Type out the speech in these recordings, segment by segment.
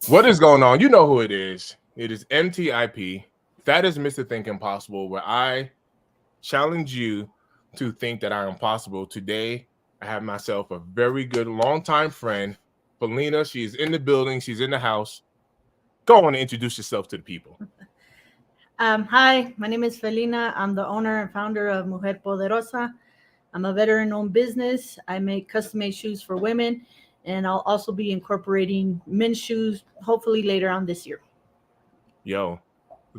What is going on? You know who it is. It is MTIP. That is Mr. Think Impossible, where I challenge you to think that I am possible. Today, I have myself a very good longtime friend, Felina. She's in the building. She's in the house. Go on and introduce yourself to the people. Hi, my name is Felina. I'm the owner and founder of Mujer Poderosa. I'm a veteran-owned business. I make custom-made shoes for women, and I'll also be incorporating men's shoes hopefully later on this year. Yo,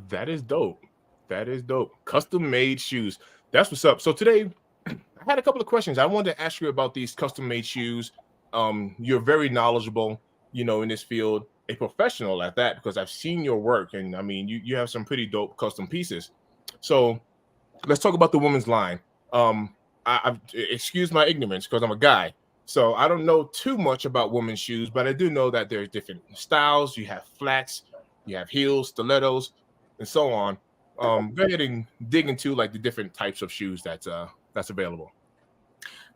that is dope. That is dope. Custom-made shoes. That's what's up. So today, I had a couple of questions. I wanted to ask you about these custom-made shoes. You're very knowledgeable, in this field, a professional at that, because I've seen your work, and I mean, you have some pretty dope custom pieces. So let's talk about the women's line. I've excuse my ignorance because I'm a guy, so I don't know too much about women's shoes, but I do know that there's different styles. You have flats, you have heels, stilettos, and so on. Go ahead and dig into like the different types of shoes that's available.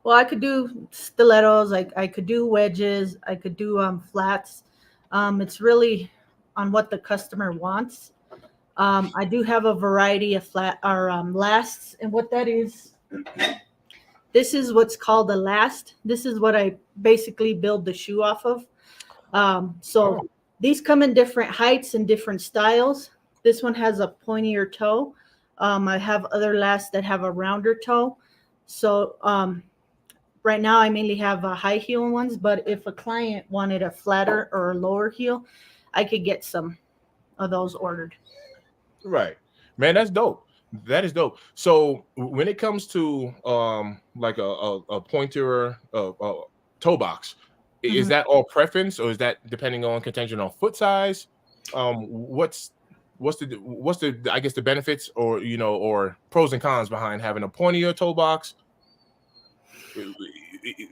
Well, I could do stilettos, I could do wedges, I could do flats. It's really on what the customer wants. I do have a variety of flat or lasts, and what that is. This is what's called a last. This is what I basically build the shoe off of. So these come in different heights and different styles. This one has a pointier toe. I have other lasts that have a rounder toe. So right now I mainly have high heel ones, but if a client wanted a flatter or a lower heel, I could get some of those ordered. Right, man, that's dope. That is dope. So when it comes to like a pointer toe box, is Mhm. that all preference, or is that depending on contention on foot size? What's the I guess the benefits, or or pros and cons behind having a pointier toe box?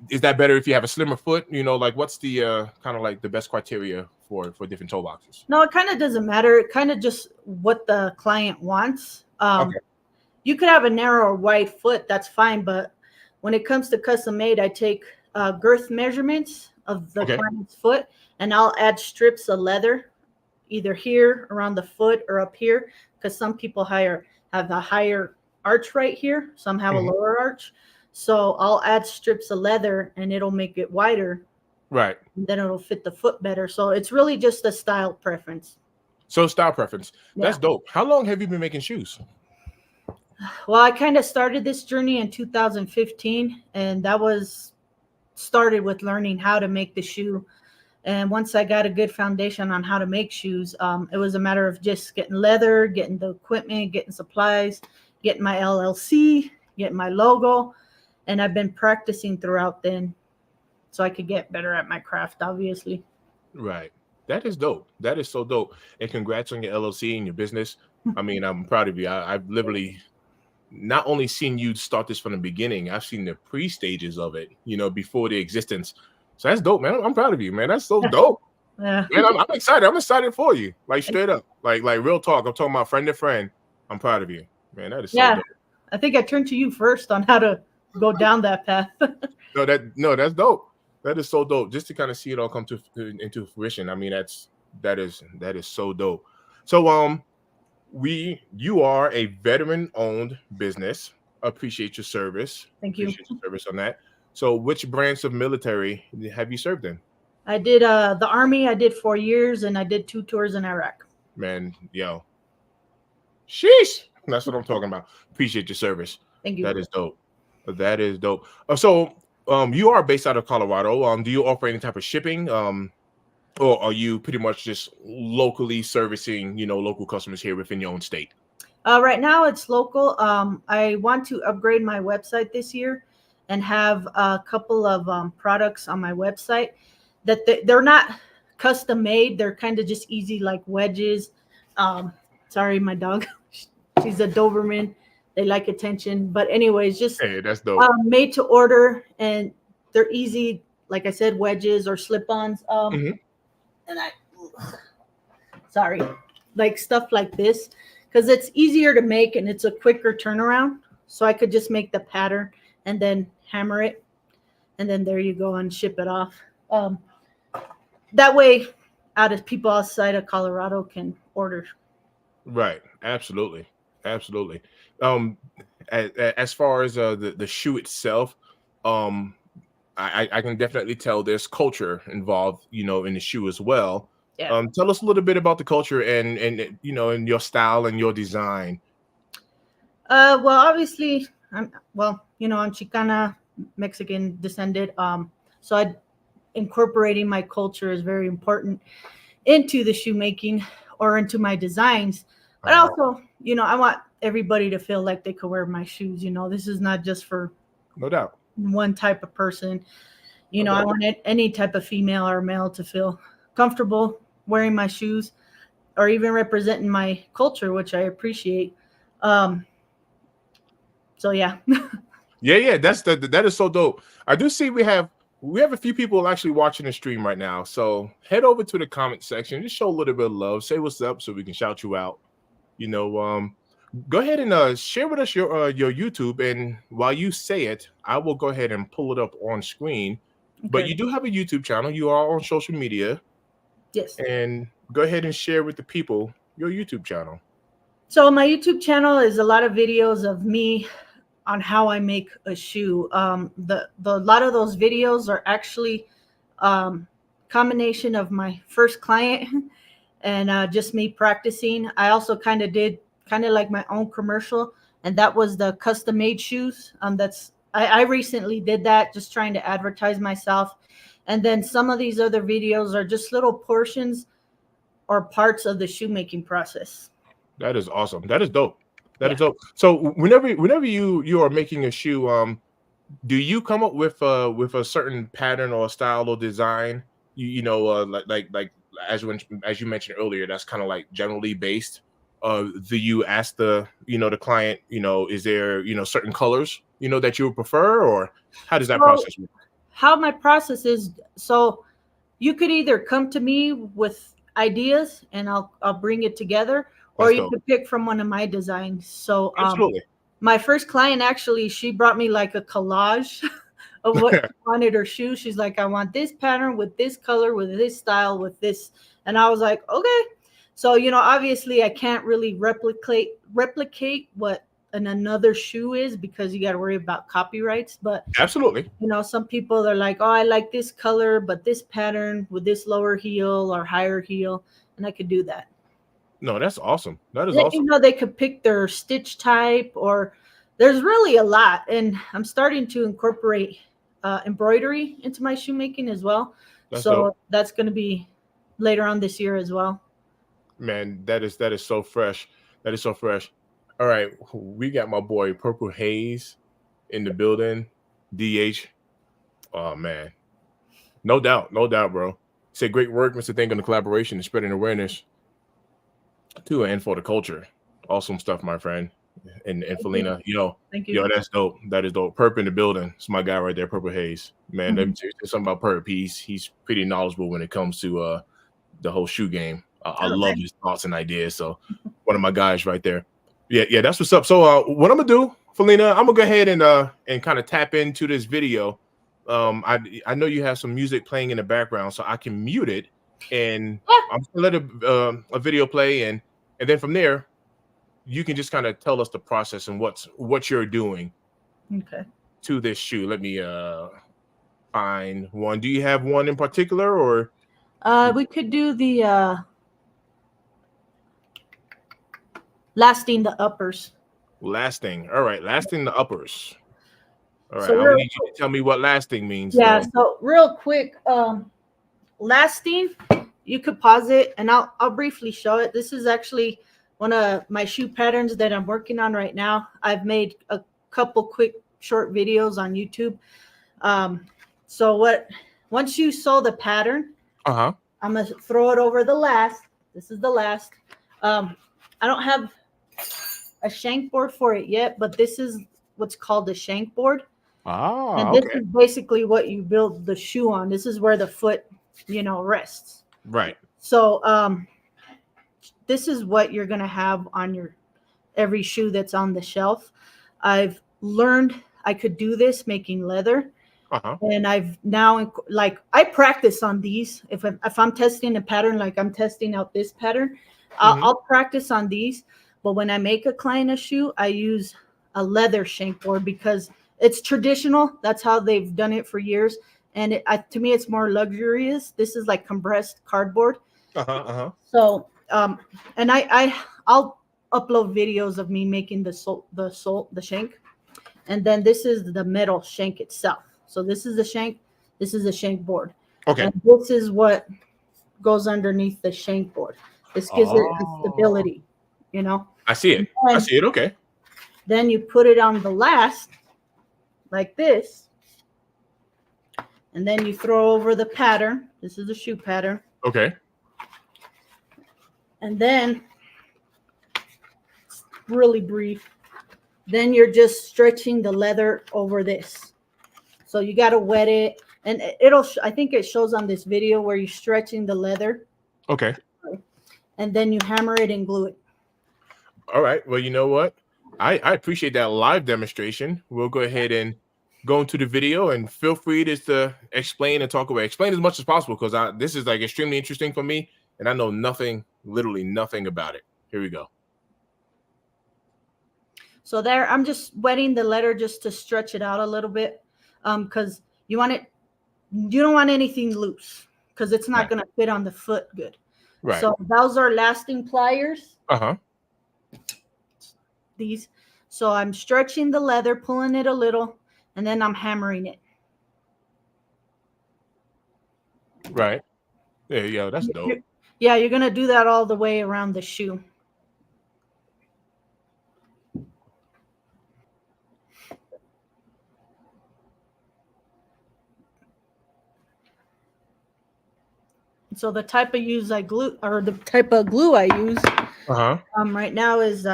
Is that better if you have a slimmer foot? Like what's the kind of like the best criteria for different toe boxes? No, it kind of doesn't matter. It kind of just what the client wants. Okay. You could have a narrow or wide foot, that's fine. But when it comes to custom made, I take girth measurements of the Okay. client's foot, and I'll add strips of leather either here around the foot or up here, because some people have a higher arch right here, some have a Mhm. lower arch. So I'll add strips of leather and it'll make it wider, Right. and then it'll fit the foot better. So it's really just a style preference. So style preference. That's Yeah. dope. How long have you been making shoes? Well, I kind of started this journey in 2015, and that was started with learning how to make the shoe. And once I got a good foundation on how to make shoes, it was a matter of just getting leather, getting the equipment, getting supplies, getting my LLC, getting my logo. And I've been practicing throughout then so I could get better at my craft, obviously. Right. That is dope. That is so dope. And congrats on your LLC and your business. I mean, I'm proud of you. I've literally not only seen you start this from the beginning, I've seen the pre-stages of it, before the existence. So that's dope, man. I'm proud of you, man. That's so dope. Yeah. Man, I'm excited. I'm excited for you. Like straight up. Like real talk. I'm talking about friend to friend. I'm proud of you. Man, that is so Yeah. dope. I think I turned to you first on how to go down that path. No, that's dope. That is so dope. Just to kind of see it all come into fruition. I mean, that is so dope. So you are a veteran owned business. Appreciate your service. Thank you. Appreciate your service on that. So which branch of military have you served in? I did the Army, I did 4 years, and I did 2 tours in Iraq. Man, yo, sheesh. That's what I'm talking about. Appreciate your service. Thank you. That is dope. That is dope. You are based out of Colorado. Do you offer any type of shipping? Or are you pretty much just locally servicing, local customers here within your own state? Right now it's local. I want to upgrade my website this year and have a couple of products on my website that they're not custom made. They're kind of just easy, like wedges. Sorry, my dog. She's a Doberman. They like attention. But anyways, just Hey, that's dope. made to order, and they're easy. Like I said, wedges or slip-ons. Mhm. And sorry, like stuff like this, because it's easier to make and it's a quicker turnaround. So I could just make the pattern and then hammer it, and then there you go and ship it off. That way out of people outside of Colorado can order. Right. Absolutely. Absolutely. Um, as far as the shoe itself, um, I can definitely tell there's culture involved, in the shoe as well. Yeah. Tell us a little bit about the culture and and your style and your design. Well, obviously, I'm Chicana, Mexican descended. So incorporating my culture is very important into the shoemaking or into my designs. But Uh, also, I want everybody to feel like they could wear my shoes. This is not just for no doubt. one type of person. No I doubt. want any type of female or male to feel comfortable wearing my shoes or even representing my culture, which I appreciate. Um, so yeah. Yeah. That is so dope. I do see we have a few people actually watching the stream right now. So head over to the comment section, just show a little bit of love, say what's up, so we can shout you out. You know, go ahead and share with us your YouTube, and while you say it, I will go ahead and pull it up on screen. But Okay. you do have a YouTube channel. You are on social media, Yes. and go ahead and share with the people your YouTube channel. So my YouTube channel is a lot of videos of me on how I make a shoe. The lot of those videos are actually combination of my first client and just me practicing. I also did like my own commercial, and that was the custom made shoes. I recently did that, just trying to advertise myself. And then some of these other videos are just little portions or parts of the shoemaking process. That is awesome. That is dope. That is Yeah. dope. So whenever you are making a shoe, do you come up with a certain pattern or style or design? Like as you mentioned earlier, that's kind of like generally based. Do you ask the client, is there certain colors that you would prefer, or how does that So process work? how my process is, so you could either come to me with ideas and I'll bring it together, or That's you dope. could pick from one of my designs. So Absolutely. my first client, actually, she brought me like a collage of what she wanted her shoe. She's like, I want this pattern with this color, with this style, with this. And I was like, okay. So, obviously I can't really replicate what another shoe is, because you got to worry about copyrights. But Absolutely. some people, they're like, oh, I like this color, but this pattern with this lower heel or higher heel. And I could do that. No, that's awesome. That is They, awesome. they could pick their stitch type, or there's really a lot. And I'm starting to incorporate embroidery into my shoemaking as well. That's dope. So that's going to be later on this year as well. Man, that is so fresh. That is so fresh. All right, we got my boy Purple Haze in the building. DH. Oh man, no doubt, bro. Say great work, Mr. Think, on the collaboration and spreading awareness to and for the culture. Awesome stuff, my friend. And Felina, Thank you. that's dope. That is dope. Perp in the building. It's my guy right there, Purple Haze. Man, let me tell you something about Perp. He's pretty knowledgeable when it comes to the whole shoe game. I Oh, love thanks. his thoughts and ideas. So one of my guys right there. Yeah, that's what's up. So what I'm gonna do, Felina, I'm gonna go ahead and kind of tap into this video. I know you have some music playing in the background, so I can mute it, and Yeah. I'm gonna let a video play, and then from there, you can just kind of tell us the process and what you're doing Okay. to this shoe. Let me find one. Do you have one in particular, or We could do the lasting the uppers. lasting? All right, lasting the uppers. All right, So I'm gonna real, need you to tell me what lasting means, yeah. though. So real quick, lasting. You could pause it, and I'll briefly show it. This is actually one of my shoe patterns that I'm working on right now. I've made a couple quick short videos on YouTube. So once you sew the pattern, Uh-huh. I'm gonna throw it over the last. This is the last. I don't have a shank board for it yet, but this is what's called the shank board. Ah, And this okay. is basically what you build the shoe on. This is where the foot, rests. Right. So this is what you're gonna have on your every shoe that's on the shelf. I've learned I could do this making leather, Uh-huh. And I've now, like, I practice on these. If I'm testing a pattern, like I'm testing out this pattern, Hmm. I'll practice on these. But when I make a client a shoe, I use a leather shank board because it's traditional. That's how they've done it for years. And to me, it's more luxurious. This is like compressed cardboard. Uh-huh. Uh-huh. So, and I'll upload videos of me making the shank. And then this is the metal shank itself. So this is the shank, this is the shank board. Okay. And this is what goes underneath the shank board. This gives it a Oh, stability, you know. I see it. I And see it. Okay. then you put it on the last like this, and then you throw over the pattern. This is the shoe pattern. Okay. And then it's really brief. Then you're just stretching the leather over this. So you got to wet it, and I think it shows on this video where you're stretching the leather, Okay. and then you hammer it and glue it. All right. Well, you know what? I appreciate that live demonstration. We'll go ahead and go into the video, and feel free just to explain and talk away. Explain as much as possible, because this is like extremely interesting for me, and I know nothing, literally nothing about it. Here we go. So there, I'm just wetting the leather just to stretch it out a little bit, because you don't want anything loose, because it's not Right. going to fit on the foot good. Right. So those are lasting pliers. Uh-huh. These. So I'm stretching the leather, pulling it a little, and then I'm hammering it. Right. There you go. That's dope. Yeah, you're going to do that all the way around the shoe. So the type of glue I use Uh-huh. right now is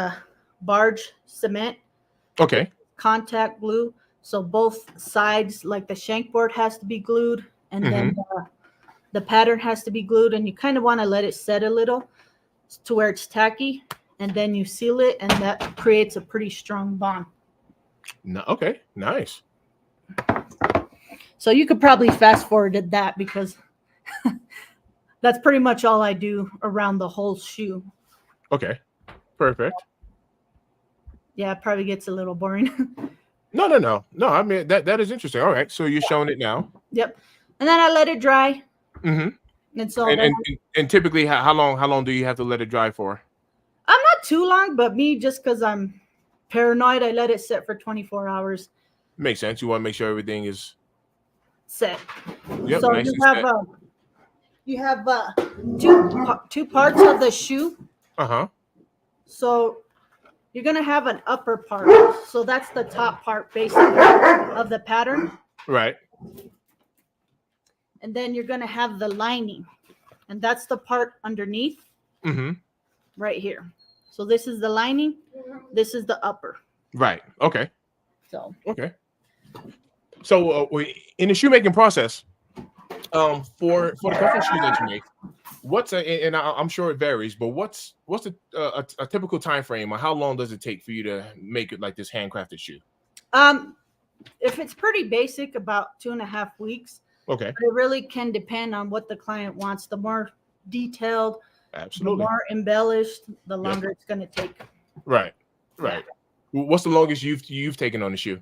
barge cement. Okay. Contact glue. So both sides, like the shank board has to be glued, and then the pattern has to be glued, and you kind of want to let it set a little to where it's tacky, and then you seal it, and that creates a pretty strong bond. No, okay. Nice. So you could probably fast forward to that, because that's pretty much all I do around the whole shoe. Okay. Perfect. Yeah, it probably gets a little boring. No. I mean, that is interesting. All right. So you're showing it now. Yep. And then I let it dry. Mm-hmm. And so And typically, how long do you have to let it dry for? I'm not too long, but me, just because I'm paranoid, I let it sit for 24 hours. Makes sense. You want to make sure everything is Set. Yep, So nice you have two parts of the shoe. Uh-huh. So you're gonna have an upper part. So that's the top part, basically, of the pattern. Right. And then you're gonna have the lining, and that's the part underneath. Mm-hmm. Right here. So this is the lining. This is the upper. Right. Okay. So Okay. So in the shoemaking process, for the custom shoes that you make, I'm sure it varies, but what's a typical time frame, or how long does it take for you to make it like this handcrafted shoe? if it's pretty basic, about 2.5 weeks. Okay. But it really can depend on what the client wants. The more detailed, Absolutely. the more embellished, the longer it's going to take. Right. Right. What's the longest you've taken on the shoe?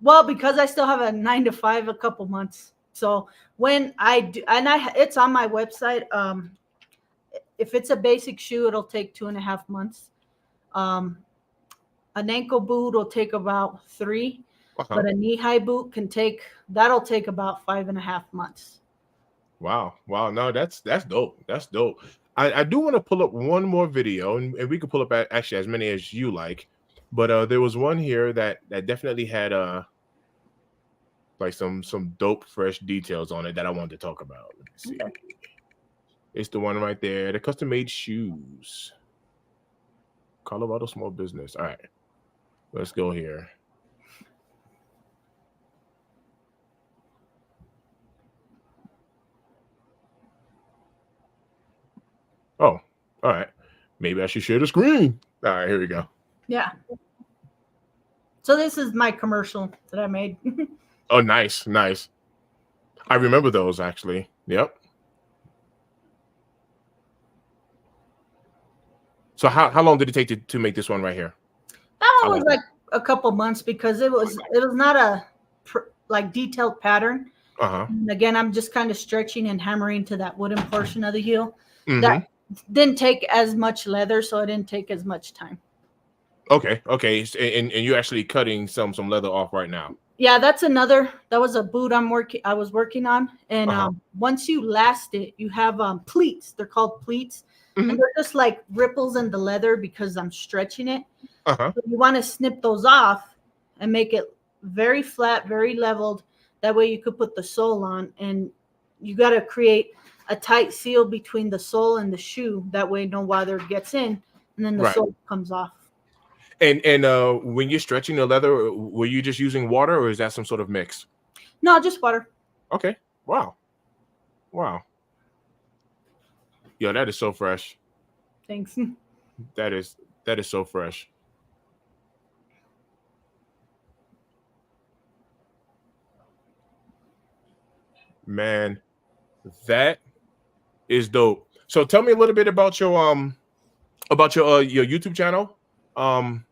Well, because I still have a 9 to 5, a couple months. So when I do, and it's on my website. If it's a basic shoe, it'll take 2.5 months. An ankle boot will take about 3, but a knee-high boot that'll take about 5.5 months. Wow. No, that's dope. That's dope. I do want to pull up one more video, and we could pull up actually as many as you like, but there was one here that definitely had like some dope fresh details on it that I wanted to talk about. Let me see. Okay. It's the one right there, the custom made shoes. Colorado small business. All right. Let's go here. Oh, all right. Maybe I should share the screen. All right, here we go. Yeah. So this is my commercial that I made. Oh, nice, nice. I remember those actually. Yep. So how long did it take to make this one right here? That How one long? was like a couple months because it was not a like detailed pattern. Uh-huh. And again, I'm just kind of stretching and hammering to that wooden portion of the heel. Mm-hmm. That didn't take as much leather, so it didn't take as much time. Okay, okay. And you're actually cutting some leather off right now. Yeah, that was a boot I was working on. And Uh-huh. once you last it, you have pleats. They're called pleats. Mm-hmm. And they're just like ripples in the leather because I'm stretching it. Uh-huh. So you want to snip those off and make it very flat, very leveled. That way you could put the sole on, and you got to create a tight seal between the sole and the shoe. That way no weather gets in, and then the Right. sole comes off. And when you're stretching the leather, were you just using water or is that some sort of mix? No, just water. Okay. Wow. Wow. Yo, that is so fresh. Thanks. That is so fresh. Man, that is dope. So tell me a little bit about your YouTube channel. Um,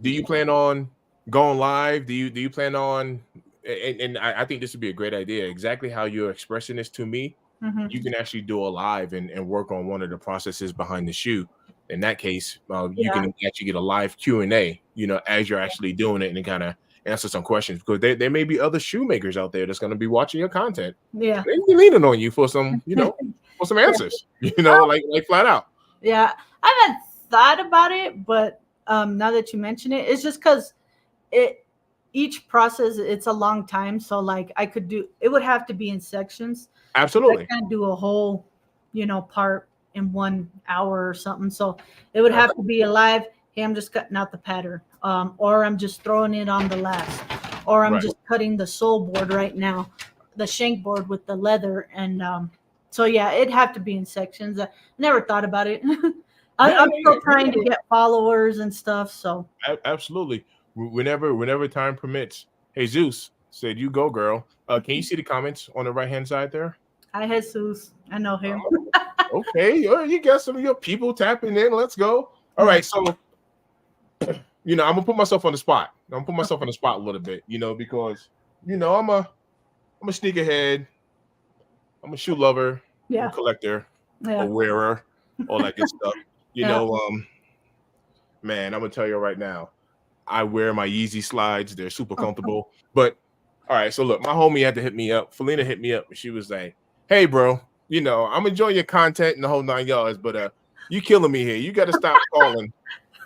do you plan on going live? Do you plan on and I think this would be a great idea. Exactly how you're expressing this to me, Mhm. you can actually do a live and work on one of the processes behind the shoe. In that case, you Yeah. can actually get a live Q&A, as you're actually doing it and kind of answer some questions because there may be other shoemakers out there that's going to be watching your content. Yeah. They be leaning on you for some, for some answers, like flat out. Yeah. I haven't thought about it, but now that you mention it, it's just because each process it's a long time. So like it would have to be in sections. Absolutely. I can't do a whole, part in 1 hour or something. So it would have to be a live. Hey, I'm just cutting out the pattern, or I'm just throwing it on the last, or I'm Right. just cutting the sole board right now, the shank board with the leather, and so yeah, it'd have to be in sections. I never thought about it. I'm still trying to get followers and stuff. So Absolutely. Whenever time permits. Hey, Zeus said, "You go, girl." Can you see the comments on the right hand side there? hi, Jesus. I know him. Okay, you got some of your people tapping in. Let's go. All right, so I'm gonna put myself on the spot. I'm gonna put myself on the spot a little bit, because I'm a sneakerhead. I'm a shoe lover, Yeah. a collector, Yeah. a wearer, all that good stuff. Yeah. Man, I'm gonna tell you right now, I wear my Yeezy slides. They're super comfortable. But all right, so look, my homie had to hit me up. Felina hit me up. She was like, "Hey, bro, I'm enjoying your content and the whole 9 yards, but you killing me here. You got to stop calling.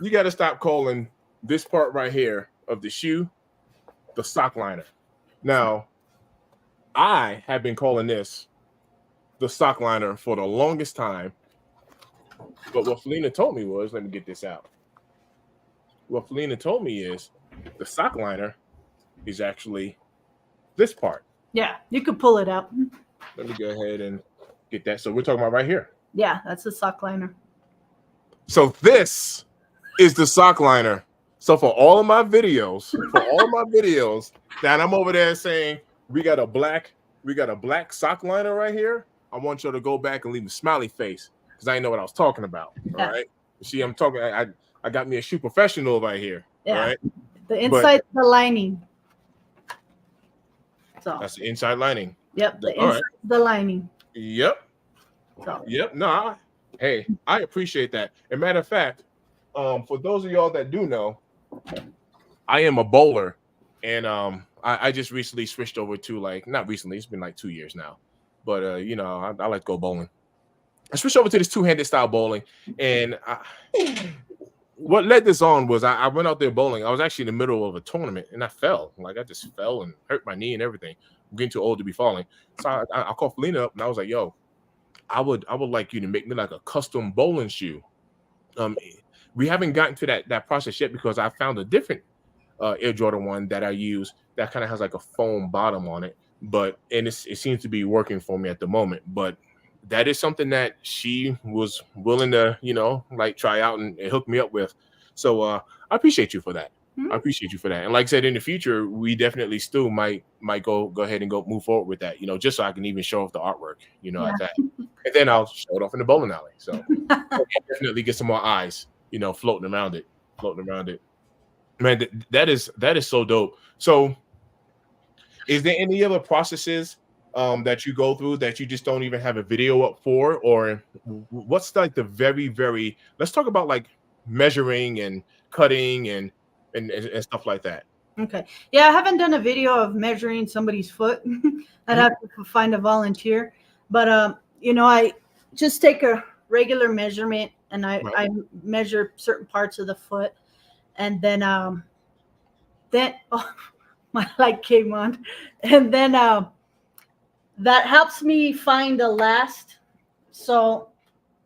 You got to stop calling this part right here of the shoe the sock liner." Now, I have been calling this the sock liner for the longest time. But what Felina told me was, let me get this out. What Felina told me is the sock liner is actually this part. Yeah, you could pull it out. Let me go ahead and get that. So we're talking about right here. Yeah, that's the sock liner. So this is the sock liner. So for all of my videos, that I'm over there saying we got a black sock liner right here, I want you to go back and leave a smiley face because I didn't know what I was talking about. Yeah. All right. See, I'm talking. I got me a shoe professional right here. Yeah. All right. The inside, the lining. So That's the inside lining. Yep. The All inside, right. the lining. Yep. So. Yep. No. Hey, I appreciate that. As a matter of fact, for those of y'all that do know, I am a bowler, and I just recently switched over to not recently. It's been like 2 years now, but I like to go bowling. I switched over to this two-handed style bowling, and what led this on was I went out there bowling. I was actually in the middle of a tournament, and I fell. I just fell and hurt my knee and everything. I'm getting too old to be falling. So I called Felina up, and I was like, "Yo, I would like you to make me like a custom bowling shoe." We haven't gotten to that process yet because I found a different Air Jordan 1 that I use that kind of has like a foam bottom on it, and it seems to be working for me at the moment. But that is something that she was willing to try out and hook me up with. So I appreciate you for that. I appreciate you for that. And like I said, in the future, we definitely still might go ahead and go move forward with that, just so I can even show off the artwork, Yeah. at that. And then I'll show it off in the bowling alley. So definitely get some more eyes, floating around it, Man, that is so dope. So is there any other processes that you go through that you just don't even have a video up for? Or what's like the very, let's talk about like measuring and cutting and stuff like that. Okay. Yeah, I haven't done a video of measuring somebody's foot. I'd have to find a volunteer. But I just take a regular measurement and I measure certain parts of the foot. And then oh, my light came on. And then that helps me find a last. So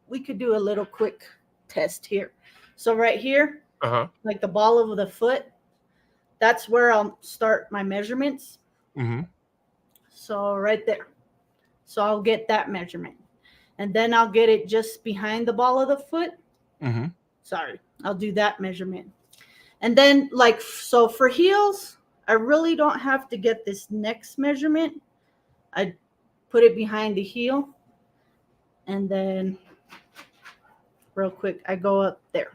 we could do a little quick test here. So right here, like the ball of the foot, that's where I'll start my measurements. So right there. So I'll get that measurement. And then I'll get it just behind the ball of the foot. Sorry, I'll do that measurement. And then so for heels, I really don't have to get this next measurement. I put it behind the heel. And then real quick, I go up there.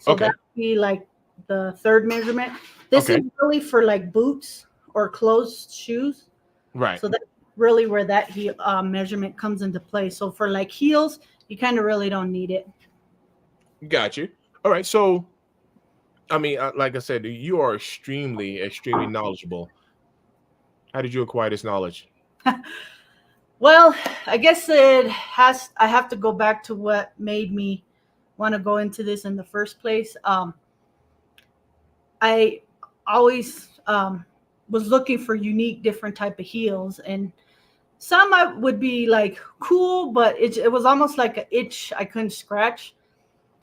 So that would be like the third measurement. This is really for like boots or closed shoes. Right. So that's really where that heel measurement comes into play. So for like heels, you kind of really don't need it. Got you. All right. So, I mean, like I said, you are extremely knowledgeable. How did you acquire this knowledge? Well, I guess I have to go back to what made me want to go into this in the first place. I always was looking for unique, different type of heels, and some I would be like cool, but it was almost like an itch I couldn't scratch.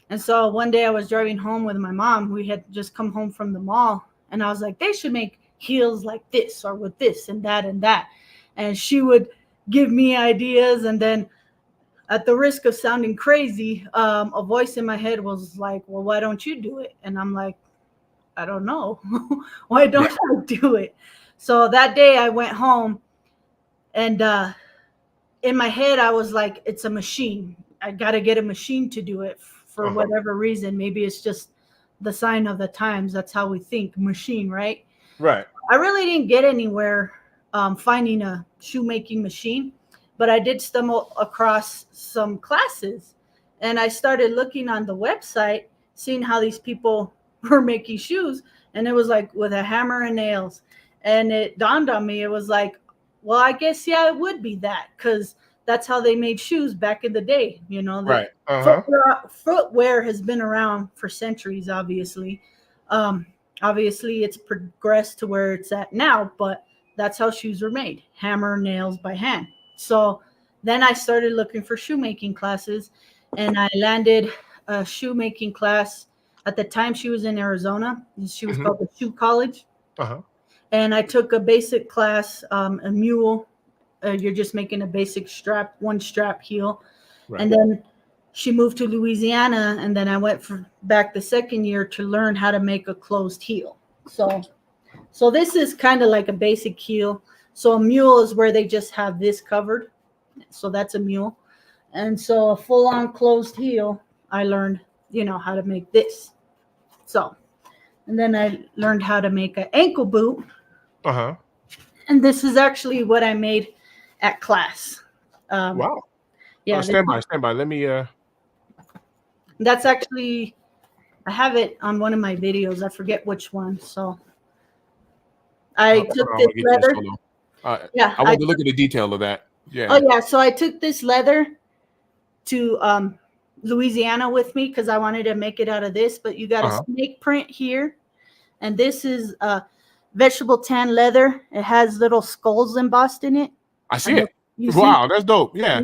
And so one day I was driving home with my mom. We had just come home from the mall, and I was like, they should make heels like this or with this and that and that. And she would give me ideas, and then at the risk of sounding crazy, a voice in my head was like, well, why don't you do it? And I'm like, I don't know. Why don't I do it? So that day I went home, and in my head I was like, it's a machine. I got to get a machine to do it for whatever reason. Maybe it's just the sign of the times. That's how we think, machine, right? Right. I really didn't get anywhere finding a shoemaking machine, but I did stumble across some classes, and I started looking on the website, seeing how these people were making shoes, and it was like with a hammer and nails. And it dawned on me, it was like, well, I guess it would be that, because that's how they made shoes back in the day. Right. Footwear has been around for centuries, obviously. Obviously it's progressed to where it's at now, but that's how shoes were made, hammer, nails by hand. So then I started looking for shoemaking classes, and I landed a shoemaking class. At the time, she was in Arizona. She was called the Shoe College. And I took a basic class, a mule. You're just making a basic one strap heel. Right. And then she moved to Louisiana, and then I went back the second year to learn how to make a closed heel. So this is kind of like a basic heel. So a mule is where they just have this covered. So that's a mule. And so a full-on closed heel, I learned, how to make this. So, and then I learned how to make an ankle boot. And this is actually what I made at class. Wow. Yeah. Stand by. Let me. That's actually, I have it on one of my videos. I forget which one. So I took this leather. I want to look at the detail of that. Yeah. Oh yeah. So I took this leather to Louisiana with me because I wanted to make it out of this, but you got a snake print here. And this is vegetable tan leather. It has little skulls embossed in it. I see it. Wow, that's dope. Yeah.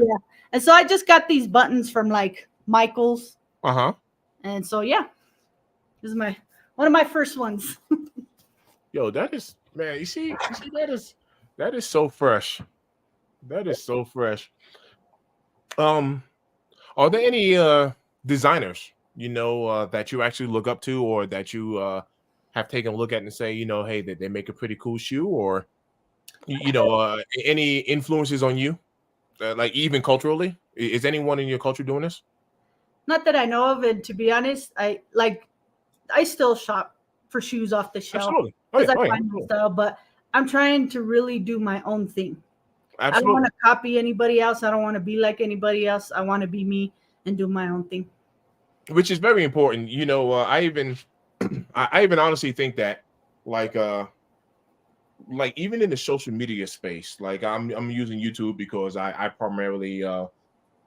And so I just got these buttons from like Michael's. And so this is one of my first ones. Yo, that is, man, you see that is so fresh. That is so fresh. Are there any designers that you actually look up to, or that you have taken a look at and say, hey, that they make a pretty cool shoe, or any influences on you, like even culturally? Is anyone in your culture doing this? Not that I know of, and to be honest, I still shop for shoes off the shelf Absolutely. Oh because yeah. I Oh yeah. find my style, but I'm trying to really do my own thing. I don't want Absolutely. to copy anybody else. I don't want to be like anybody else. I want to be me and do my own thing. Which is very important. I even I even honestly think that, like like even in the social media space, like I'm using YouTube because I primarily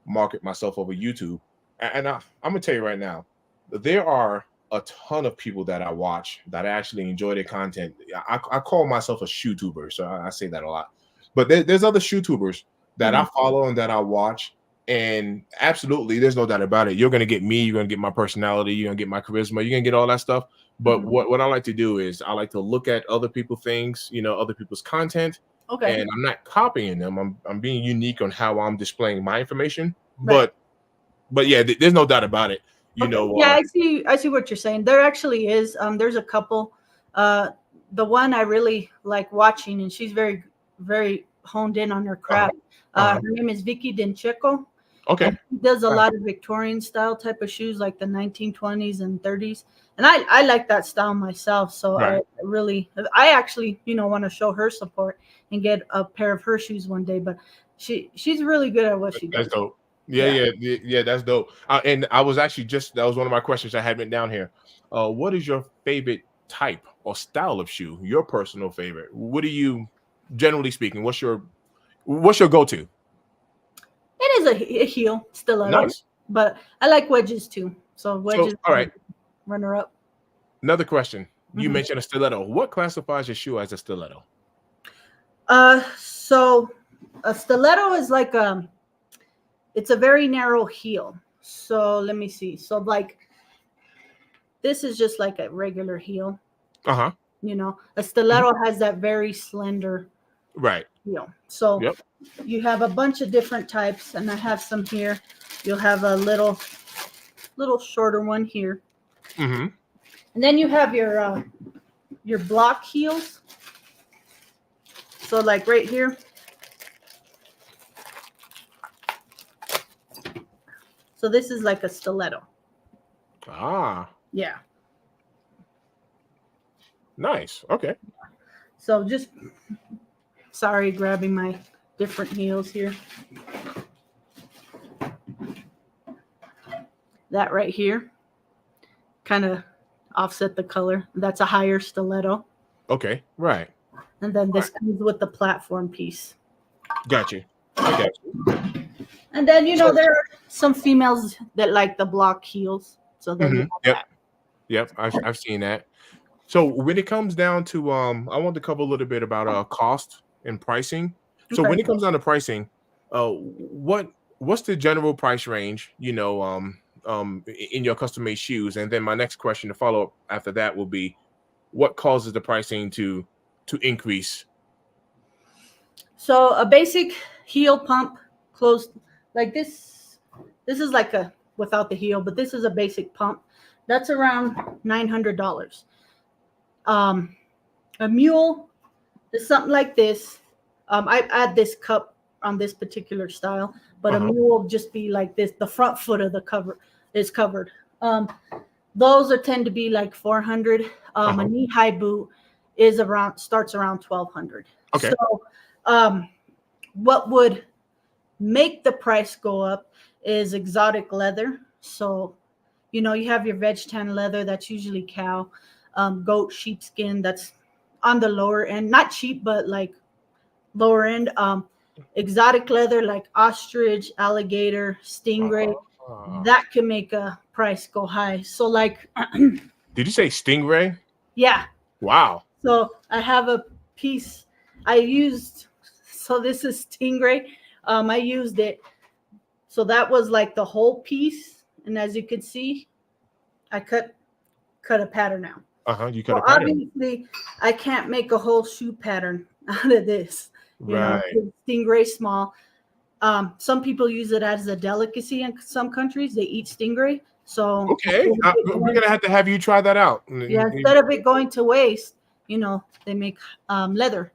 market myself over YouTube. And I'm gonna tell you right now, there are a ton of people that I watch that actually enjoy their content. I call myself a shoe tuber, so I say that a lot. But there's other shoe tubers that I Mhm. follow and that I watch. And absolutely, there's no doubt about it. You're gonna get me, you're gonna get my personality, you're gonna get my charisma, you're gonna get all that stuff. But Mhm. what I like to do is I like to look at other people's things, other people's content, Okay. and I'm not copying them. I'm being unique on how I'm displaying my information. Right. But yeah, there's no doubt about it. Okay. Yeah, I see what you're saying. There actually is. There's a couple. Uh, the one I really like watching, and she's very, very honed in on her uh-huh, craft. uh-huh. Her name is Vicky Dencheco, and Okay. she does a Right. lot of Victorian style type of shoes, like the 1920s and 30s. And I like that style myself. So Right. I actually, want to show her support and get a pair of her shoes one day. But she's really good at what she That's does. dope. Yeah, Yeah. yeah, that's dope. And I was actually that was one of my questions I had written down here. What is your favorite type or style of shoe? Your personal favorite? What do you, generally speaking, what's your go-to? It is a heel stiletto, Nice. but I like wedges too. So So, wedges all right, runner up. another question. You Mhm. mentioned a stiletto. What classifies your shoe as a stiletto? So a stiletto is like it's a very narrow heel. So let me see. So like this is just like a regular heel. Uh-huh. A Mhm. stiletto has that very slender Right. heel. So Yep. you have a bunch of different types, and I have some here. You'll have a little shorter one here, Mm-hmm. and then you have your block heels. So like right here. So this is like a stiletto. Ah, Yeah. nice. Okay. So just sorry, grabbing my different heels here. That right here kind of offset the color. That's a higher stiletto. Okay. Right. And then Right. this comes with the platform piece. Got you. I got you. And then, So, there are some females that like the block heels. So then you have yep. that. Yep. I've seen that. So when it comes down to I want to cover a little bit about cost and pricing. So Okay. when it comes down to pricing, what's the general price range, in your custom made shoes? And then my next question to follow up after that will be, what causes the pricing to increase? So a basic heel pump closed like this. This is like a without the heel, but this is a basic pump. That's around $900. Um, a mule is something like this. I add this cup on this particular style, but a Uh-huh. mule will just be like this. The front foot of the cover is covered. Those tend to be like 400. A Uh-huh. knee high boot starts around 1200. So Okay. um, what would make the price go up is exotic leather. So you have your veg tan leather that's usually cow, goat, sheepskin that's on the lower end, not cheap, but like lower end. Exotic leather like ostrich, alligator, stingray, Ah. that can make a price go high. So like, Did you say stingray? yeah. Wow. So I have a piece I used. So this is stingray. I used it. So that was like the whole piece, and as you can see, I cut a pattern out. Uh-huh. You cut a Well, pattern. obviously, I can't make a whole shoe pattern out of this. Right. Stingray small. Some people use it as a delicacy in some countries. They eat stingray. So Okay, we're gonna have to have you try that out. yeah, instead of it going to waste, they make leather.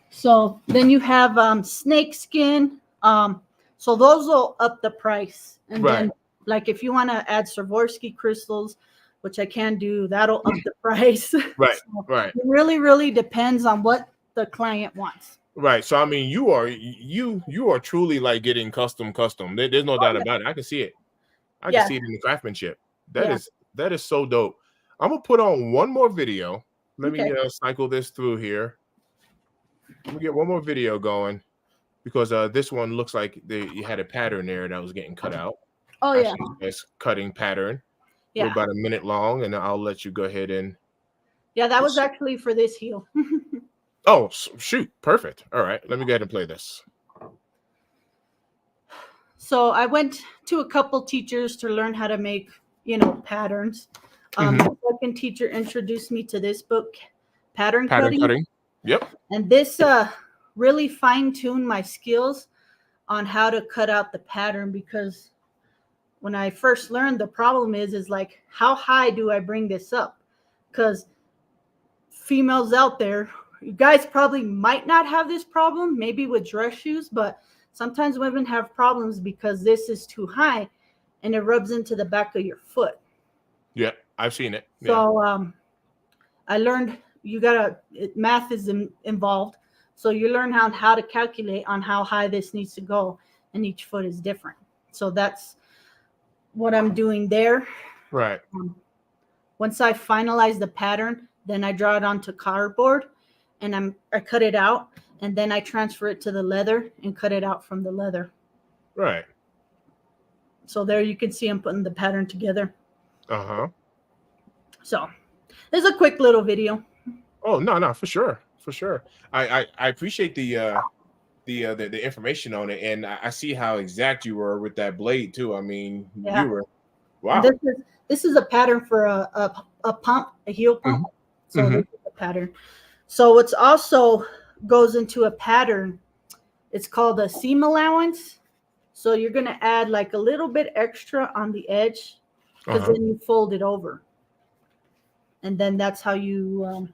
So then you have snake skin. So those will up the price. And Right. then, like, if you want to add Swarovski crystals, which I can do, that'll up the price. Right. So Right. it really, really depends on what the client wants. Right. So I mean, you are truly like getting custom. There's no doubt about it. I can see it. I can Yeah. see it in the craftsmanship. Yeah. That is so dope. I'm gonna put on one more video. Let Okay. me cycle this through here. Let me get one more video going because this one looks like you had a pattern there that was getting cut out. Oh, yeah. Actually, it's cutting pattern. We're Yeah. about a minute long, and I'll let you go ahead and. Yeah, that was actually for this heel. Oh, shoot. Perfect. All right. Let me go ahead and play this. So I went to a couple teachers to learn how to make, patterns. The second teacher introduced me to this book, Pattern Cutting. Yep. And this really fine-tuned my skills on how to cut out the pattern, because when I first learned, the problem is like, how high do I bring this up? Because females out there, you guys probably might not have this problem, maybe with dress shoes, but sometimes women have problems because this is too high and it rubs into the back of your foot. Yeah, I've seen it. Yeah. So I learned math is involved. So you learn how to calculate on how high this needs to go, and each foot is different. So that's what I'm doing there. Right. Once I finalize the pattern, then I draw it onto cardboard and I cut it out, and then I transfer it to the leather and cut it out from the leather. Right. So there you can see I'm putting the pattern together. Uh-huh. So there's a quick little video. Oh, no, for sure. For sure. I appreciate the information on it, and I see how exact you were with that blade too. I mean, Yeah. you were wow. This is a pattern for a pump, a heel pump. So this is a pattern. So what's also goes into a pattern, it's called a seam allowance. So you're going to add like a little bit extra on the edge, because then you fold it over. And then that's how you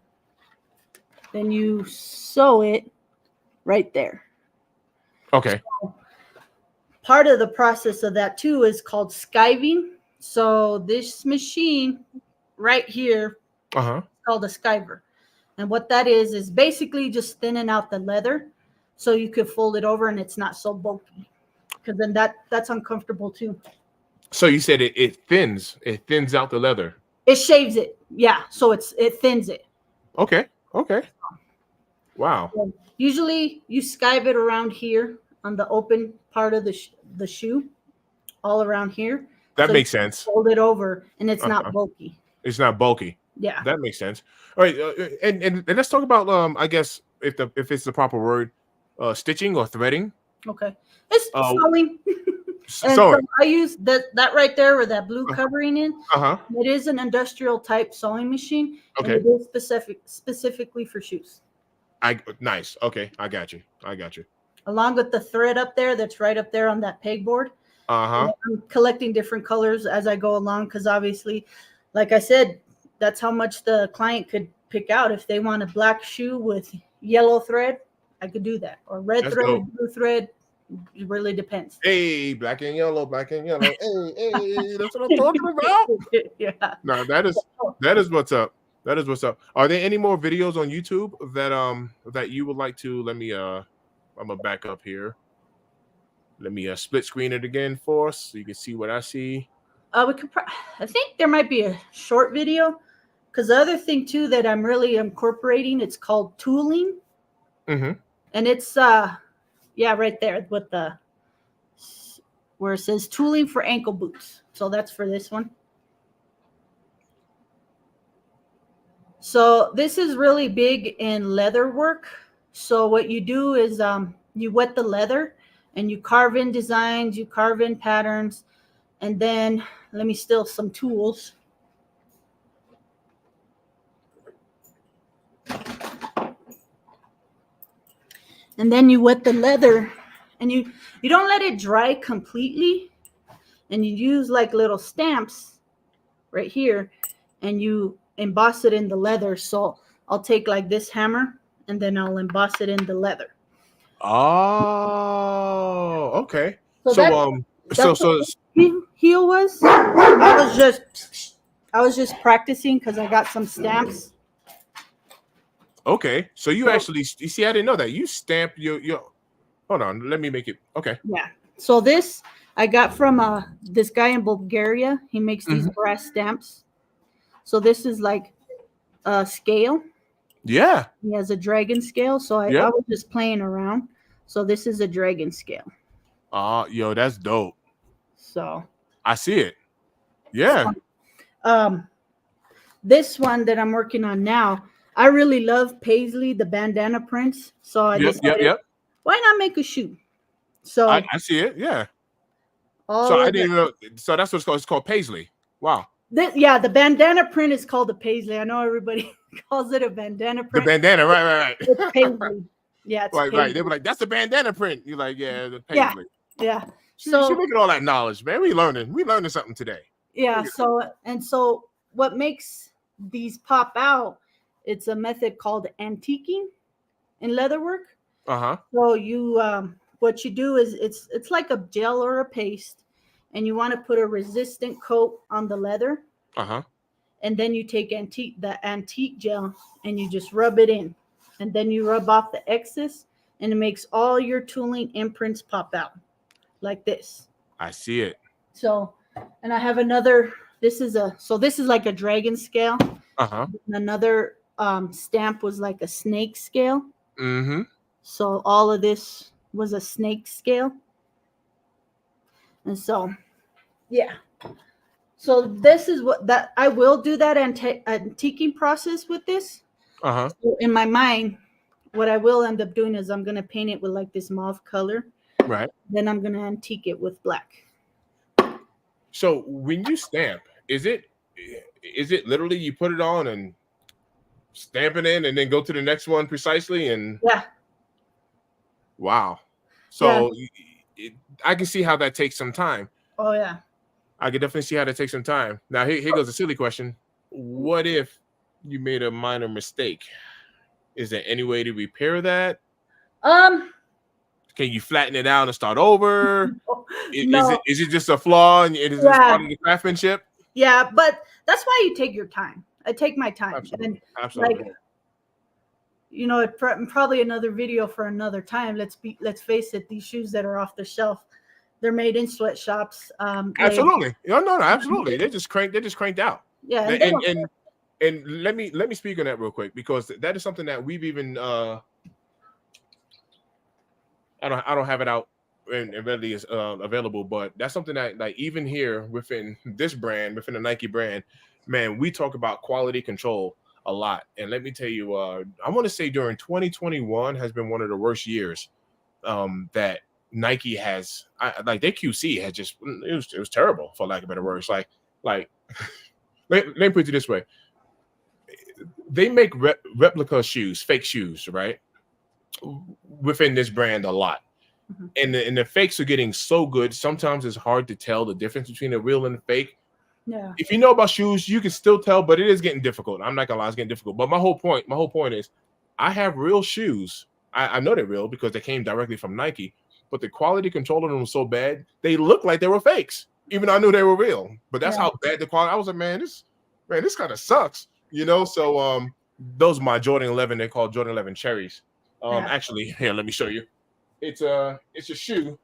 then you sew it right there. Okay. So part of the process of that too is called skiving. So this machine right here is called a skiver. And what that is basically just thinning out the leather so you could fold it over and it's not so bulky. Because then that's uncomfortable too. So you said it thins out the leather. It shaves it. Yeah. So it thins it. Okay. Wow. So usually you skive it around here on the open part of the shoe, all around here. That makes sense. Fold it over and it's not bulky. It's not bulky. Yeah. That makes sense. All right. And let's talk about I guess if it's the proper word, stitching or threading. Okay. It's sewing. And sewing. so I use that right there with that blue covering in. It is an industrial type sewing machine. Okay. And it is specifically for shoes. Nice. Okay. I got you. Along with the thread up there, that's right up there on that pegboard. I'm collecting different colors as I go along, because obviously, like I said, that's how much the client could pick out. If they want a black shoe with yellow thread, I could do that. Or red thread, blue thread. It really depends. Hey, black and yellow. Hey, that's what I'm talking about. Yeah. No, that is what's up. That is what's up. Are there any more videos on YouTube that you would like to? Let me I'm gonna back up here. Let me split screen it again for us so you can see what I see. I think there might be a short video, because the other thing too that I'm really incorporating, it's called tooling. And it's right there with where it says tooling for ankle boots. So that's for this one. So this is really big in leather work. So what you do is you wet the leather and you carve in designs, you carve in patterns, and then let me steal some tools. And then you wet the leather, and you don't let it dry completely. and you use like little stamps right here, and you emboss it in the leather. So I'll take like this hammer, and then I'll emboss it in the leather. Oh, okay. So So that's what the heel was. I was just practicing because I got some stamps. okay. So you So, actually, you see, I didn't know that you stamp your. Hold on, let me make it. Okay. yeah. So this I got from this guy in Bulgaria. He makes these brass stamps. So this is like a scale. Yeah. He has a dragon scale. So I Yep. was just playing around. So this is a dragon scale. Yo, that's dope. So I see it. Yeah. um this one that I'm working on now, I really love paisley, the bandana prints. So I Yep. Yep. decided, Yep. why not make a shoe? So I see it. Yeah. So all I of the didn't know. So that's what it's called. It's called paisley. Wow. yeah, the bandana print is called the paisley. I know everybody calls it a bandana The print. bandana. Right. It's Right. paisley. Yeah, it's Right. paisley. They were like, that's the bandana print. You're like, yeah, the Yeah, paisley. yeah. She So making all that knowledge, man. We learning something today. yeah, so what makes these pop out? It's a method called antiquing in leatherwork. Uh-huh. So you what you do is it's like a gel or a paste, and you want to put a resistant coat on the leather, Uh-huh. and then you take the antique gel and you just rub it in, and then you rub off the excess, and it makes all your tooling imprints pop out like this. I see it. So, and I have another. This is like a dragon scale. Uh-huh. Another stamp was like a snake scale. Mm-hmm. So all of this was a snake scale. And so, yeah. So this is what that I will do that antiquing process with this. Uh-huh. So in my mind, what I will end up doing is I'm going to paint it with like this mauve color. Right. Then I'm going to antique it with black. So when you stamp, is it literally you put it on and stamp it in and then go to the next one precisely? And Yeah. wow. So I can see how that takes some time. Oh yeah. I can definitely see how that takes some time. Now here goes a silly question. What if you made a minor mistake? Is there any way to repair that? Can you flatten it out and start over? No. Is it just a flaw and it is just part of the craftsmanship? Yeah, but that's why you take your time. I take my time. Absolutely. And Absolutely. like, you know, probably another video for another time. Let's face it, these shoes that are off the shelf, they're made in sweatshops. Absolutely. No, absolutely. They're just cranked out. Yeah. And let me speak on that real quick, because that is something that we've even I don't have it out and readily is available, but that's something that, like, even here within this brand, within the Nike brand, man, we talk about quality control a lot. And let me tell you, I want to say during 2021 has been one of the worst years that Nike has. Like their QC has just it was terrible, for lack of better words. Like let me put it this way: they make replica shoes, fake shoes, right? Within this brand a lot. Mm-hmm. And the fakes are getting so good, sometimes it's hard to tell the difference between a real and a fake. Yeah. If you know about shoes, you can still tell, but it is getting difficult. I'm not gonna lie, it's getting difficult. But my whole point is, I have real shoes. I know they're real because they came directly from Nike, but the quality control of them was so bad, they looked like they were fakes, even though I knew they were real. But that's how bad the quality. I was like, man, this kind of sucks, you know. So those are my Jordan 11. They're called Jordan 11 Cherries. Actually, here, let me show you. It's a shoe.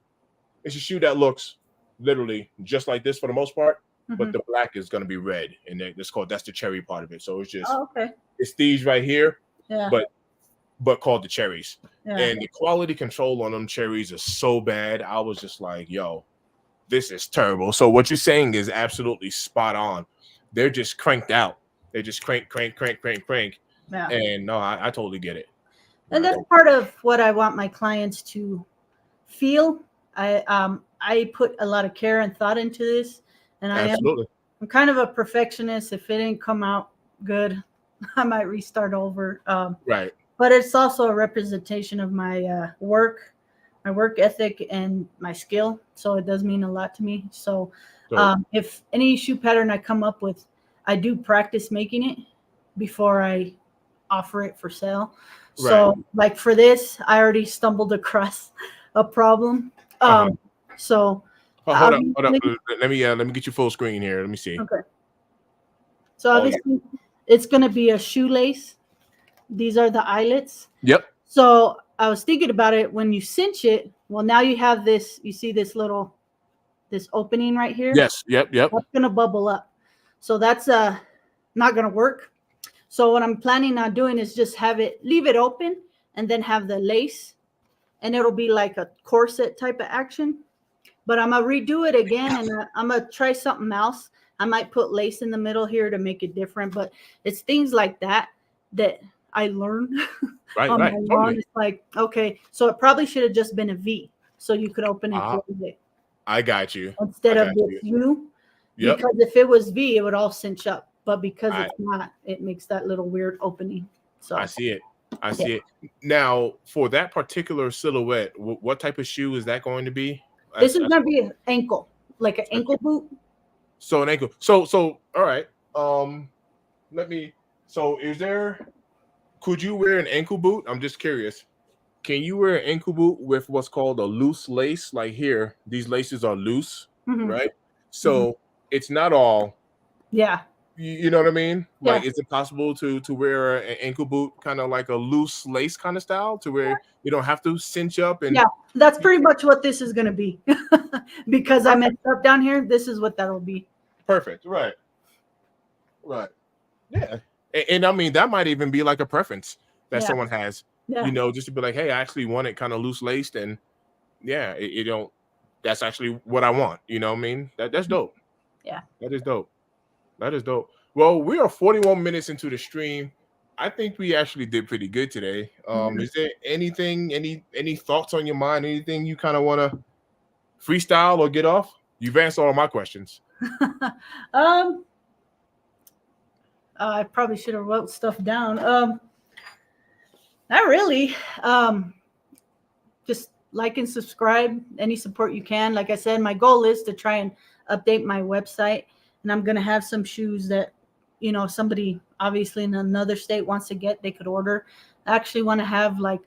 It's a shoe that looks literally just like this for the most part, but the black is going to be red, and that's the cherry part of it. So it's just it's these right here, but called the cherries. And the quality control on them cherries is so bad. I was just like, yo, this is terrible. So what you're saying is absolutely spot on. They're just cranked out. They just crank. Yeah. And no, I totally get it. And that's part of what I want my clients to feel. I put a lot of care and thought into this, and I'm kind of a perfectionist. If it didn't come out good, I might restart over. Right. But it's also a representation of my work. my work ethic and my skill. So it does mean a lot to me. So if any shoe pattern I come up with, I do practice making it before I offer it for sale. So like for this, I already stumbled across a problem. So hold up. Let me get you full screen here. Let me see. Okay. So obviously it's going to be a shoelace. These are the eyelets. Yep. So I was thinking about it when you cinch it. Well, now you have this, you see this opening right here? Yes. Yep. That's going to bubble up. So that's not going to work. So what I'm planning on doing is just leave it open and then have the lace, and it'll be like a corset type of action. But I'm going to redo it again, and I'm going to try something else. I might put lace in the middle here to make it different, but it's things like that I learned on my lawn. Totally. It's like, okay, so it probably should have just been a V, so you could open and close it. I got you. Instead of this U. Yep. Because if it was V, it would all cinch up. But because it's not, it makes that little weird opening. So I see it. I see it. Now, for that particular silhouette, what type of shoe is that going to be? This is going to be an ankle, like an ankle boot. So an ankle. So all right. Could you wear an ankle boot? I'm just curious. Can you wear an ankle boot with what's called a loose lace? Like here, these laces are loose, right? So it's not all. Yeah. You know what I mean? Yeah. Like, is it possible to wear an ankle boot kind of like a loose lace kind of style to where you don't have to cinch up? And that's pretty much what this is going to be. Because I messed up down here, this is what that'll be. Perfect. Right. Yeah. And I mean, that might even be like a preference that someone has, just to be like, hey, I actually want it kind of loose laced, and that's actually what I want. You know what I mean? That's dope. Yeah. That is dope. Well, we are 41 minutes into the stream. I think we actually did pretty good today. Is there anything, any thoughts on your mind? Anything you kind of want to freestyle or get off? You've answered all my questions. I probably should have wrote stuff down. Not really. Just like and subscribe. Any support you can. Like I said, my goal is to try and update my website. And I'm going to have some shoes that, somebody obviously in another state wants to get, they could order. I actually want to have like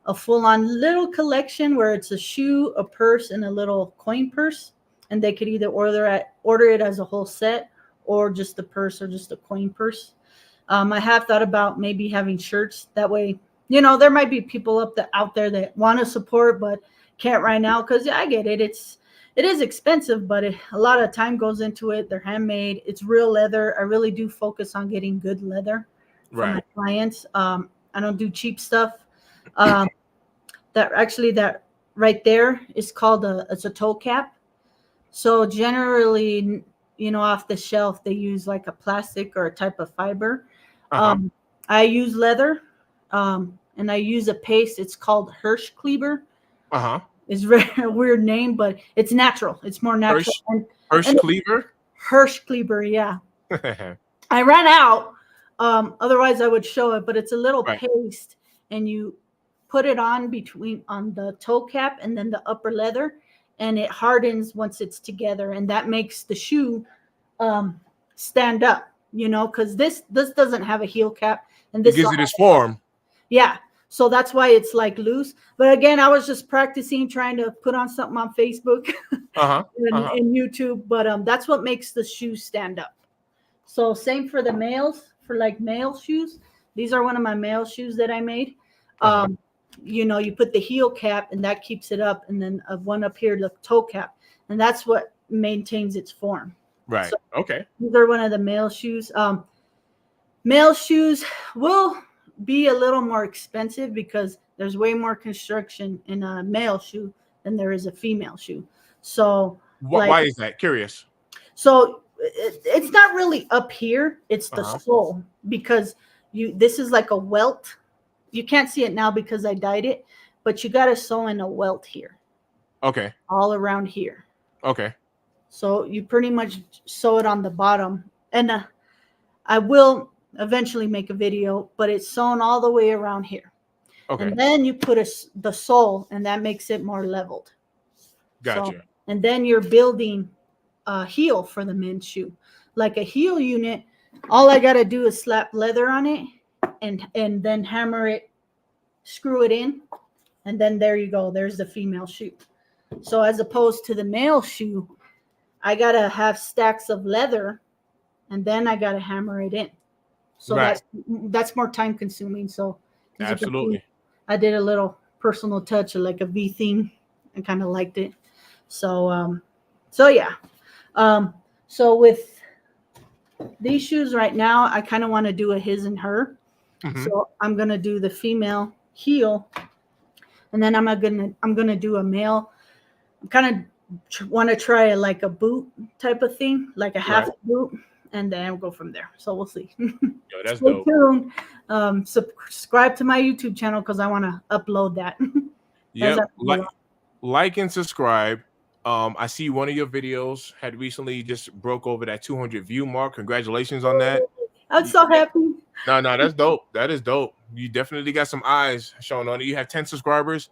a full-on little collection where it's a shoe, a purse, and a little coin purse. And they could either order it as a whole set or just the purse or just a coin purse. I have thought about maybe having shirts. That way, there might be people out there that want to support but can't right now. Because I get it. It is expensive, but a lot of time goes into it. They're handmade. It's real leather. I really do focus on getting good leather for my clients. I don't do cheap stuff. That right there is called it's a toe cap. So generally, off the shelf, they use like a plastic or a type of fiber. I use leather, and I use a paste. It's called Hirsch Kleber. It's a weird name, but it's natural. It's more natural. Hirsch Kleber? Hirsch Kleber, yeah. I ran out. Otherwise, I would show it, but it's a little paste, and you put it on the toe cap and then the upper leather, and it hardens once it's together, and that makes the shoe stand up, because this doesn't have a heel cap. And this gives it its form. Yeah. So that's why it's like loose. But again, I was just practicing, trying to put on something on Facebook and YouTube. But that's what makes the shoes stand up. So same for the males, for like male shoes. These are one of my male shoes that I made. You put the heel cap and that keeps it up. And then one up here, the toe cap. And that's what maintains its form. Right. So okay. These are one of the male shoes. Male shoes will be a little more expensive because there's way more construction in a male shoe than there is a female shoe. So why is that? Curious. So it's not really up here. It's the sole, because this is like a welt. You can't see it now because I dyed it, but you got to sew in a welt here. Okay. All around here. Okay. So you pretty much sew it on the bottom, and I will eventually make a video, but it's sewn all the way around here. Okay. And then you put the sole, and that makes it more leveled. Gotcha. So, and then you're building a heel for the men's shoe. Like a heel unit, all I got to do is slap leather on it and then hammer it, screw it in, and then there you go. There's the female shoe. So as opposed to the male shoe, I got to have stacks of leather, and then I got to hammer it in. So Right. that's more time consuming. So as you can see, Absolutely. I did a little personal touch of like a V theme and kind of liked it. So yeah. So with these shoes right now, I kind of want to do a his and her. Mhm. So I'm gonna do the female heel, and then I'm gonna do a male. I'm kind of want to try like a boot type of thing, like a half Right. boot, and then we'll go from there. So we'll see. Yo, that's Stay dope. tuned. Subscribe to my YouTube channel because I want to upload that. As Yep. I go Like and subscribe. I see one of your videos had recently just broke over that 200 view mark. Congratulations on that. I'm so happy. No, that's dope. That is dope. You definitely got some eyes showing on it. You have 10 subscribers.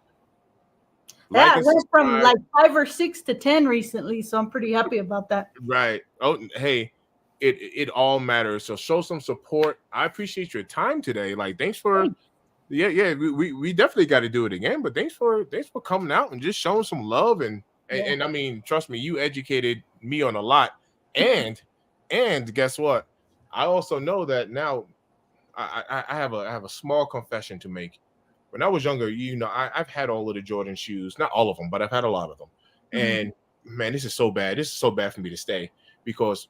Yeah, I and went from subscribe. like 5 or 6 to 10 recently, so I'm pretty happy about that. Right. Oh, hey, it all matters. So show some support. I appreciate your time today. Like, thanks for we definitely got to do it again. But thanks for coming out and just showing some love and I mean, trust me, you educated me on a lot. And guess what? I also know that now I have a small confession to make. When I was younger, I've had all of the Jordan shoes, not all of them, but I've had a lot of them. And man, this is so bad. This is so bad for me to stay because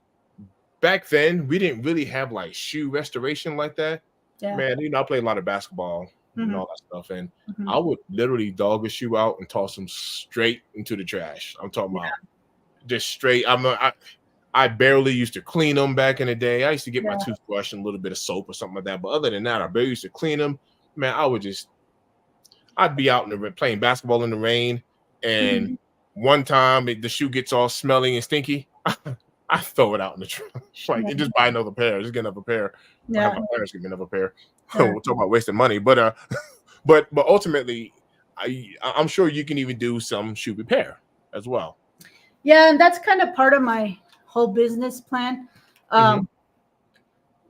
back then we didn't really have like shoe restoration like that. Yeah. Man, I played a lot of basketball and all that stuff, and Mhm. I would literally dog a shoe out and toss them straight into the trash. I'm talking about just straight. I barely used to clean them back in the day. I used to get my toothbrush and a little bit of soap or something like that, but other than that, I barely used to clean them. Man, I'd be out in the playing basketball in the rain, and one time the shoe gets all smelly and stinky. I throw it out in the trash. Like, just buy another pair. Just get another pair. I have my parents give me another pair. We'll talk about wasting money, but but ultimately, I'm sure you can even do some shoe repair as well. Yeah, and that's kind of part of my whole business plan. Yeah,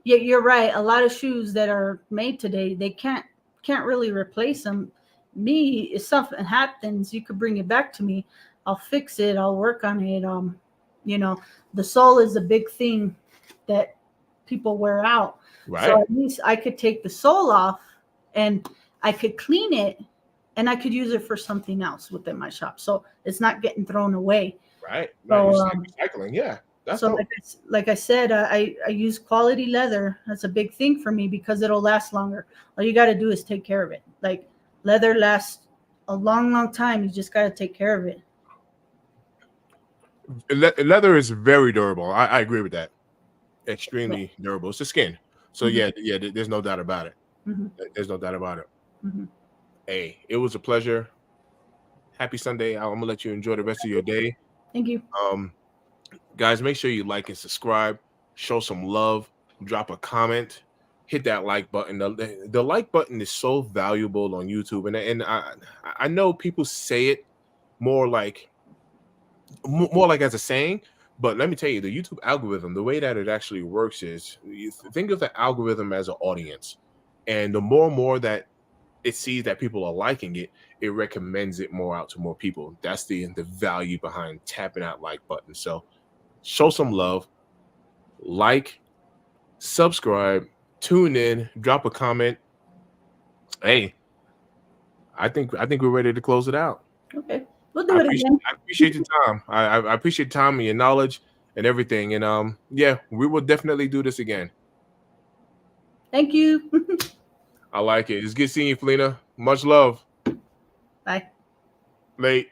you're right. A lot of shoes that are made today, they can't really replace them. Me, if something happens, you could bring it back to me. I'll fix it. I'll work on it. The sole is a big thing that people wear out. Right. So at least I could take the sole off and I could clean it and I could use it for something else within my shop. So it's not getting thrown away. Right. So, recycling. Yeah. That's so like I said, I use quality leather. That's a big thing for me because it'll last longer. All you got to do is take care of it. Like leather lasts a long, long time. You just got to take care of it. Leather is very durable. I agree with that. Extremely durable. It's the skin. So yeah, there's no doubt about it. There's no doubt about it. Hey, it was a pleasure. Happy Sunday. I'm gonna let you enjoy the rest of your day. Thank you. Guys, make sure you like and subscribe, show some love, drop a comment, hit that like button. The like button is so valuable on YouTube, and I know people say it more like as a saying, but let me tell you, the YouTube algorithm, the way that it actually works is, you think of the algorithm as an audience, and the more and more that it sees that people are liking it, it recommends it more out to more people. That's the value behind tapping that like button. So show some love, like, subscribe, tune in, drop a comment. Hey, I think we're ready to close it out. Okay. We'll do it again. I appreciate your time. I appreciate your time and your knowledge and everything. And yeah, we will definitely do this again. Thank you. I like it. It's good seeing you, Felina. Much love. Bye. Late.